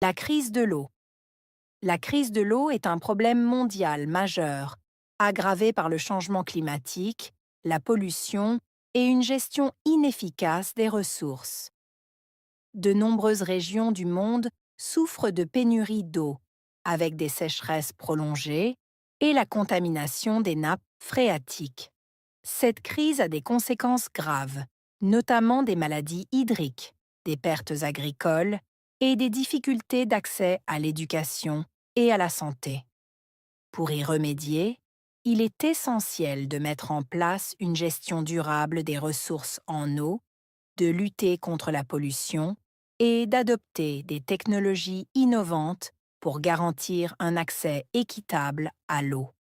La crise de l'eau. La crise de l'eau est un problème mondial majeur, aggravé par le changement climatique, la pollution et une gestion inefficace des ressources. De nombreuses régions du monde souffrent de pénurie d'eau, avec des sécheresses prolongées et la contamination des nappes phréatiques. Cette crise a des conséquences graves, notamment des maladies hydriques, des pertes agricoles et des difficultés d'accès à l'éducation et à la santé. Pour y remédier, il est essentiel de mettre en place une gestion durable des ressources en eau, de lutter contre la pollution et d'adopter des technologies innovantes pour garantir un accès équitable à l'eau.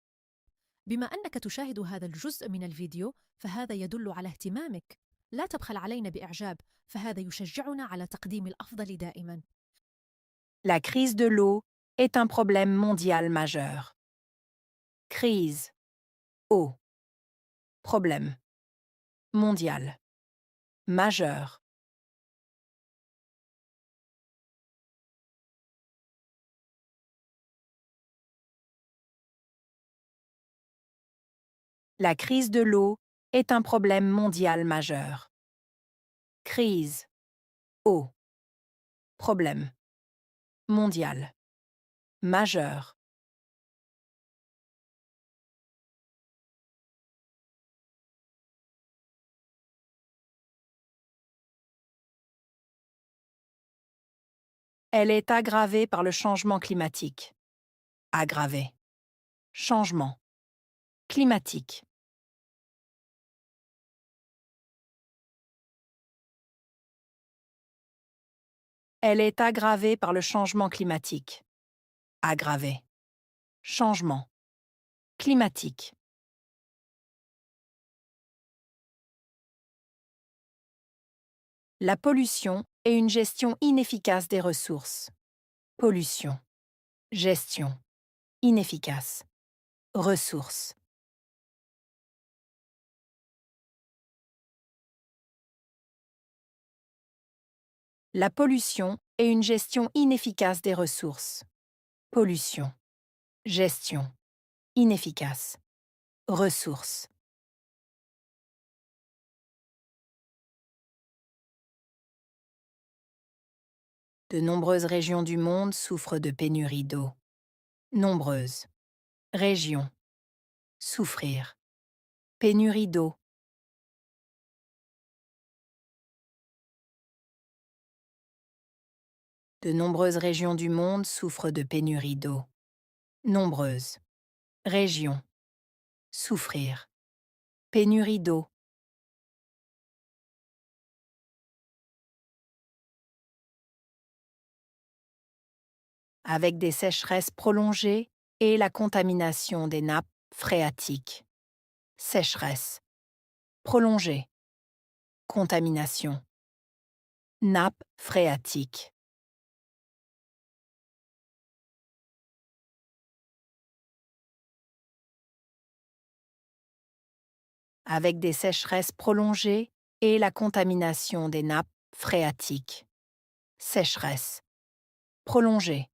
بما أنك تشاهد هذا الجزء من الفيديو فهذا يدل على اهتمامك. لا تبخل علينا بإعجاب، فهذا يشجعنا على تقديم الأفضل دائما. La crise de l'eau est un problème mondial majeur. Crise, eau, problème, mondial, majeur. La crise de l'eau est un problème mondial majeur. Crise, eau, problème, mondial, majeur. Elle est aggravée par le changement climatique. Aggravée. Changement. Climatique. Elle est aggravée par le changement climatique. Aggravée. Changement. Climatique. La pollution et une gestion inefficace des ressources. Pollution. Gestion. Inefficace. Ressources. La pollution et une gestion inefficace des ressources. Pollution. Gestion. Inefficace. Ressources. De nombreuses régions du monde souffrent de pénurie d'eau. Nombreuses. Régions. Souffrir. Pénurie d'eau. De nombreuses régions du monde souffrent de pénurie d'eau. Nombreuses. Régions. Souffrir. Pénurie d'eau. Avec des sécheresses prolongées et la contamination des nappes phréatiques. Sécheresse. Prolongée. Contamination. Nappes phréatiques. Avec des sécheresses prolongées et la contamination des nappes phréatiques. Sécheresse. Prolongée.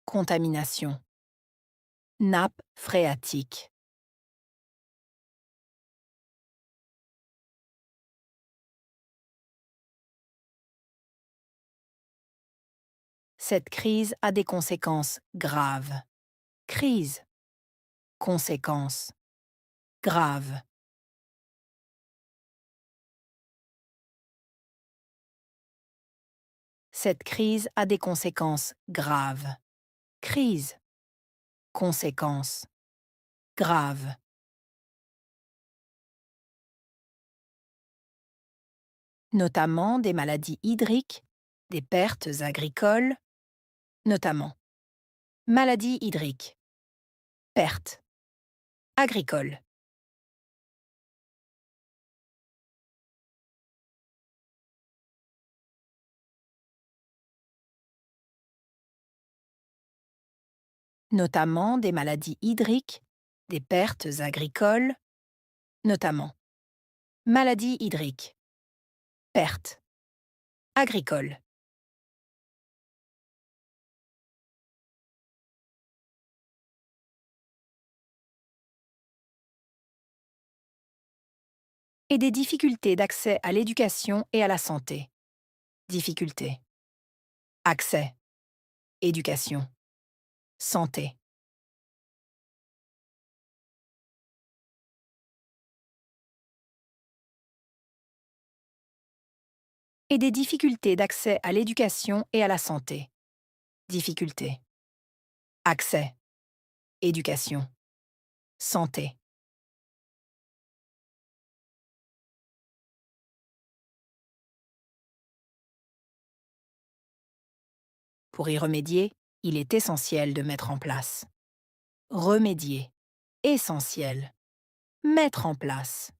Contamination. Nappes phréatiques. Cette crise a des conséquences graves. Crise. Conséquences. Graves. Cette crise a des conséquences graves. Crise. Conséquences. Graves. Notamment des maladies hydriques, des pertes agricoles, notamment. Maladies hydriques. Pertes. Agricoles. Notamment des maladies hydriques, des pertes agricoles, notamment. Maladies hydriques. Pertes. Agricoles. et des difficultés d'accès à l'éducation et à la santé. Difficultés. Accès. Éducation. Santé. Et des difficultés d'accès à l'éducation et à la santé. Difficultés. Accès. Éducation. Santé. Pour y remédier, il est essentiel de mettre en place. Remédier. Essentiel. Mettre en place.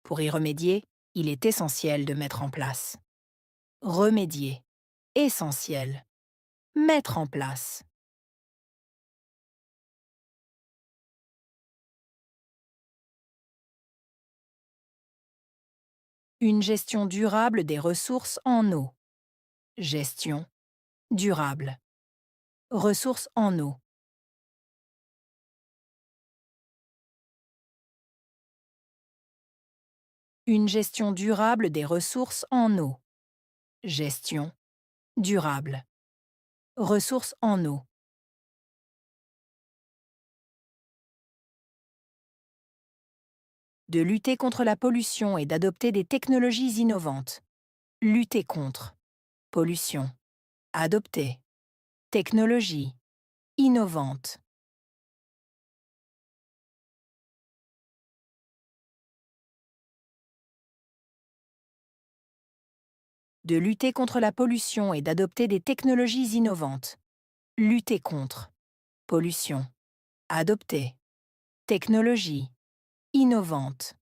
Pour y remédier, il est essentiel de mettre en place. Remédier. Essentiel. Mettre en place. Une gestion durable des ressources en eau. Gestion durable. Ressources en eau. Une gestion durable des ressources en eau. Gestion durable. Ressources en eau. De lutter contre la pollution et d'adopter des technologies innovantes. Lutter contre. Pollution. Adopter. Technologie. Innovante. De lutter contre la pollution et d'adopter des technologies innovantes. Lutter contre. Pollution. Adopter. Technologie. Innovante.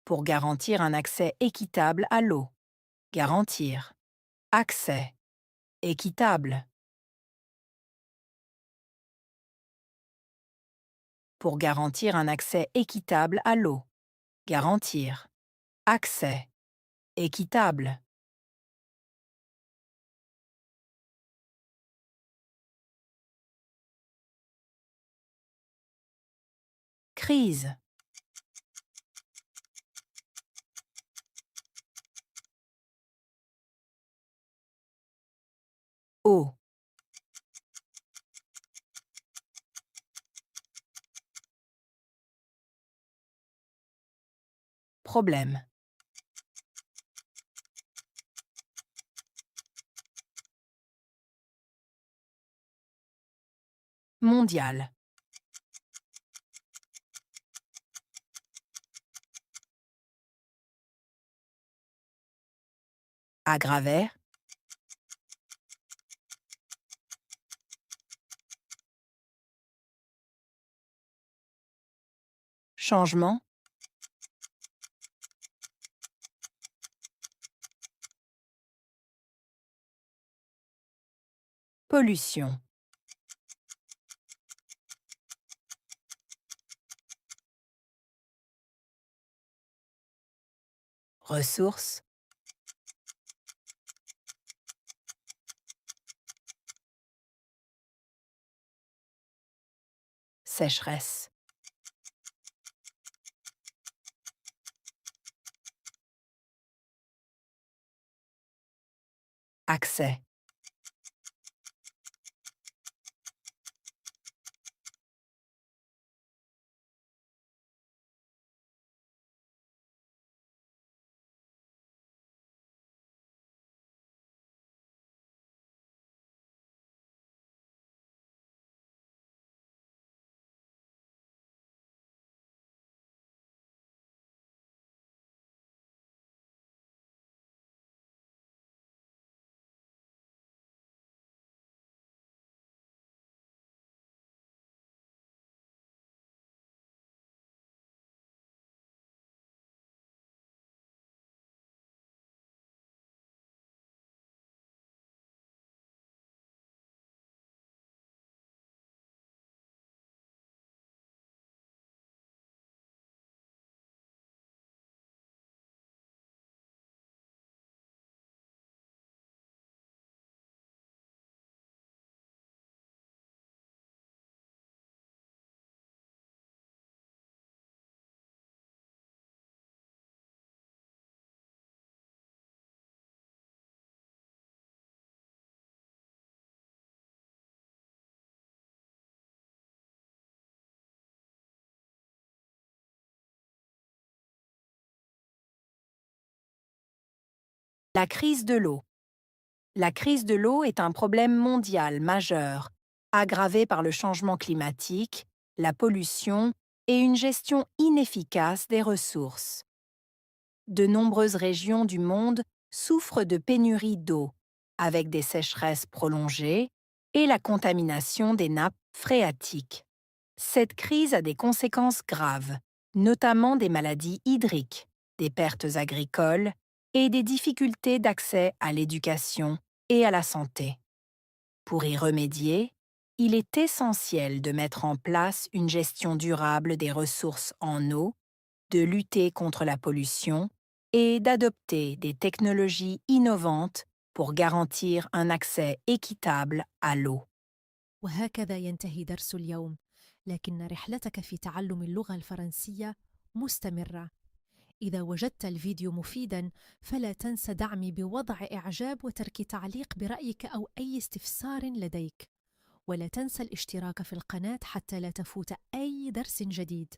Pour garantir un accès équitable à l'eau. Garantir. Accès. Équitable. Pour garantir un accès équitable à l'eau. Garantir. Accès. Équitable. Crise. Eau. Problème. Mondial. Aggraver. Changement. Pollution. Ressources. Sécheresse. Accès. La crise de l'eau. La crise de l'eau est un problème mondial majeur, aggravé par le changement climatique, la pollution et une gestion inefficace des ressources. De nombreuses régions du monde souffrent de pénurie d'eau, avec des sécheresses prolongées et la contamination des nappes phréatiques. Cette crise a des conséquences graves, notamment des maladies hydriques, des pertes agricoles et des difficultés d'accès à l'éducation et à la santé. Pour y remédier, il est essentiel de mettre en place une gestion durable des ressources en eau, de lutter contre la pollution et d'adopter des technologies innovantes pour garantir un accès équitable à l'eau. وهكذا ينتهي درس اليوم، لكن رحلتك في تعلم اللغة الفرنسية مستمرة. إذا وجدت الفيديو مفيداً فلا تنس دعمي بوضع إعجاب وترك تعليق برأيك أو أي استفسار لديك، ولا تنسى الاشتراك في القناة حتى لا تفوت أي درس جديد.